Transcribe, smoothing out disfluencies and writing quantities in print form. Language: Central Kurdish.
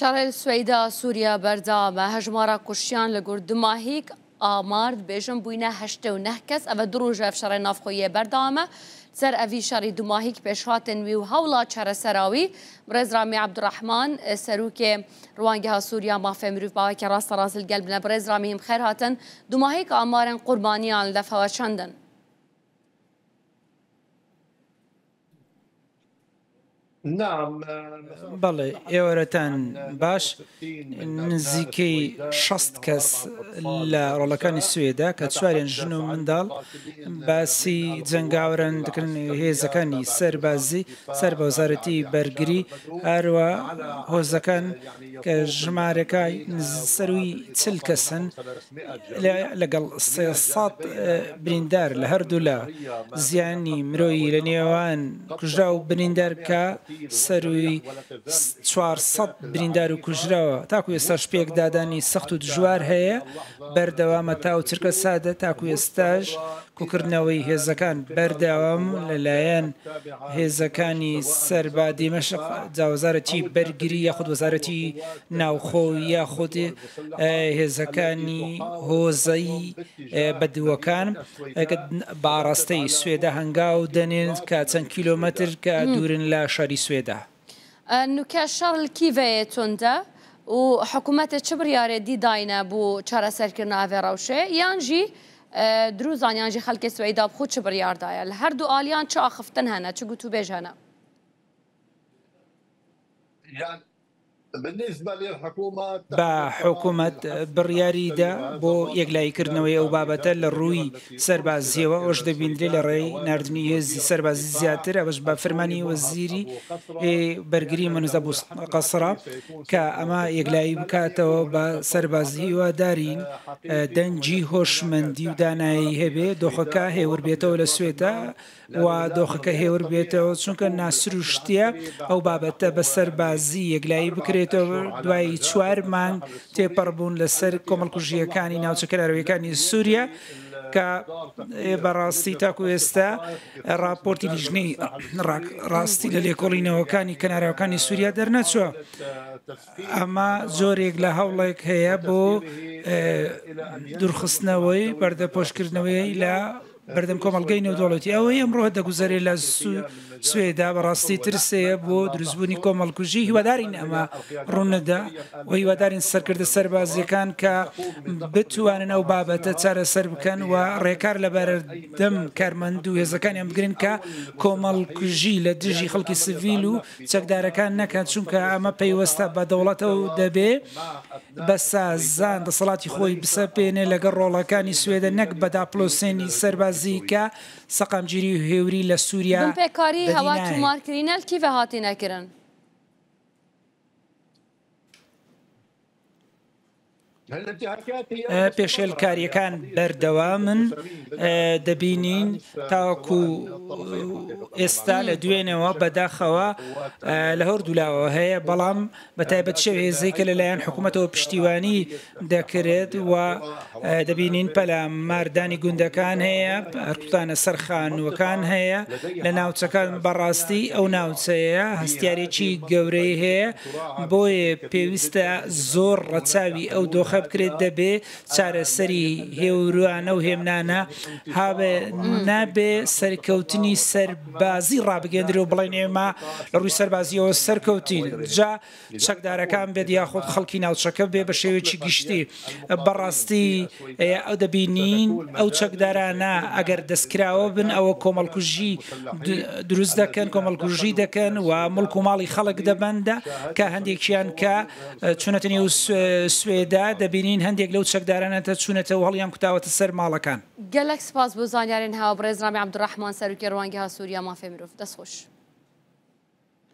شارع سويدا سوريا بردامه هجمارا كوشيان لگرد دماهيك آمارد بيجن بوينه هشته و نه کس او دروجه في شارع نافخوية بردامه سر اوی شاری دماهيك بيشهاتن ويو هولا چهر سراوي برز رامي عبدالرحمن سروك روانگها سوريا ما فمروف باوك راست راس القلبنا برز رامي هم خير هاتن دماهيك آمارن قربانيان لفوا چندن بەڵێ ئێوەرەتان باش نزیکەی 60 کەس لە ڕۆڵەکانی سوێدا کە چواریان ژن و منداڵ باسی جەنگاوەران دەکەن هێزەکانی سەربازی سەر بە وەزارەتی بەرگری هەروە هۆزەکان کە ژمارەکەی سەروی 40 کەسن لەگەڵ 300 بریندار لە هەردوو لە زیانی مرۆیی لە نێوان کوژرا و بریندار کە سەروی 400 بریندار و کوژراوە تاکو ئێستا شپێک دادانی سەخت و دژوار هەیە بەردەوامە تا و چرکە سادە تاکو ئێستاش کوکردنەوەی هێزەکان بەردەوام لەلایەن هێزەکانی سەربا دیمەشق جاوەزارەتی بەرگری یاخود وەزارەتی ناوخۆ یاخود هێزەکانی هۆزەی بەدووەکان باڕاستەی سوێدە هەنگاو دەنێن کە چەند کیلۆمەتر کە دوورن لە شاری سوێدا نوکە شەڕ کیڤەیە تونده و حکوومەتە چ بڕیارێتی داینە بۆ چارەسەرکردن ئاڤێ ڕەوشێ یانجی دروزانیانجی خەڵکی سوێدا بخۆ چ بڕیاردایە لە هەردوو ئالیان چ ئاخفتن هەنە چ گوت و بێژەنە بە حکوومەت بڕیاریدا بۆ یەکلایکردنەوەی ئەو بابەتە لە ڕووی سەربازیەوە ئەوش دەبیندرێت لە ڕێی نردنی هێزی سەربازی زیاتر ئەوەش بە فەرمانی وەزیری بەرگری منوزە بوو قەسرا کە ئەمە یەکلایی بکاتەوە بە سەربازی هیوادارین دەنجی هۆشمەندی و دانایی هەبێ دۆخەکە هێور بێتەوە لە سوێتە و دۆخەکە هێور بێتەوە چونکە ناسروشتیە ئەو بابەتە بە سەربازی یەکلایی بکرێت دوای 4 مانگ تێپەڕبوون لەسەر کۆمەڵکوژیەکانی ناوچە کەلاویەکانی سووریا کە بەڕاستی تاکو ئێستا راپۆرتی لیژنەی ڕاستی لە لێکۆڵینەوەکانی کەناراوەکانی سووریا دەرنەچووە ئەمە زۆرێک لە هەوڵێک هەیە بۆ دوورخستنەوەی بەردەپۆشکردنەوەی لە بەردەم کۆمەڵگەی نێودەوڵەتی ئەوەی ئەمڕۆ دەگوزارێت لە سوێدا بەڕاستی ترسەیە بۆ دروستبوونی کۆمەڵکوژی هیوادارین ئەمە ڕوونەدا و هیوادارین سەرکردە سەربازیەکان کە بتوانن ئەو بابەتە چارەسەر بکەن و ڕێکار لە بەردەم کارمەند و هێزەکانیان بگرن کە کۆمەڵکوژی لە دژی خەڵکی سڤیل و چەکدارەکان نەکات چونکە ئەمە پەیوەستە بە دەوڵەتەوە دەبێ بە سازان دەسەڵاتی خۆی بسەپێنێ لەگەڵ ڕۆڵەکانی سوێدە نەک بە داپلۆسێنی سەربازی کە سەقامگیری و هێوری لە سووریا پێکاری هەوا تومارکردینە کیڤە هاتی نەکردن پێشێلکاریەکان بەردەوامن دەبینین تاوەکو ئێستا لە دوێنەوە بەداخەوە لە هەردوولاوە هەیە بەڵام بەتایبەت شەو هێزەی کە لەلایەن حکوومەتەوە پشتیوانی دەکرێت و دەبینین پەلاماردانی گوندەکان هەیە هەرکوتانە سەرخانوەکان هەیە لە ناوچەکان بەڕاستی ئەو ناوچەیە هەستیارێکی گەورەی هەیە بۆیە پێویستە زۆر ڕەچاوی ئەو دۆخە بکرێت دەبێ چارەسەری هێوروانە و هێمنانە هابێ نابێ سەرکەوتنی سەربازی ڕابگەندرێ و بڵێن ئێمە لە ڕووی سەربازیەوە سەرکەوتین جا چەکدارەکان بێت یاخود خەڵکی ناوچەکە بێ بە شێوەیەکی گشتی بەڕاستی ئەو دەبینین ئەو چەکدارانە ئەگەر دەستکراوە بن ئەوە کۆمەڵکوژی دروست دەکەن کۆمەڵکوژی دەکەن و مڵک و ماڵی خەڵک دەبەندە کە هەندێکیان کە چونەتەنی و سوێدا دەبینین هەندێک لەو چەکدارانەتە چوونەتەوە هەڵیان کوتاوەتە سەر ماڵەکان گەلەک سپاس بۆ زانیارین هاو برێز رامی عەبدوڕەحمان سەرۆکی ڕوانگەها سووریا مافێ مرۆڤ دەستخۆش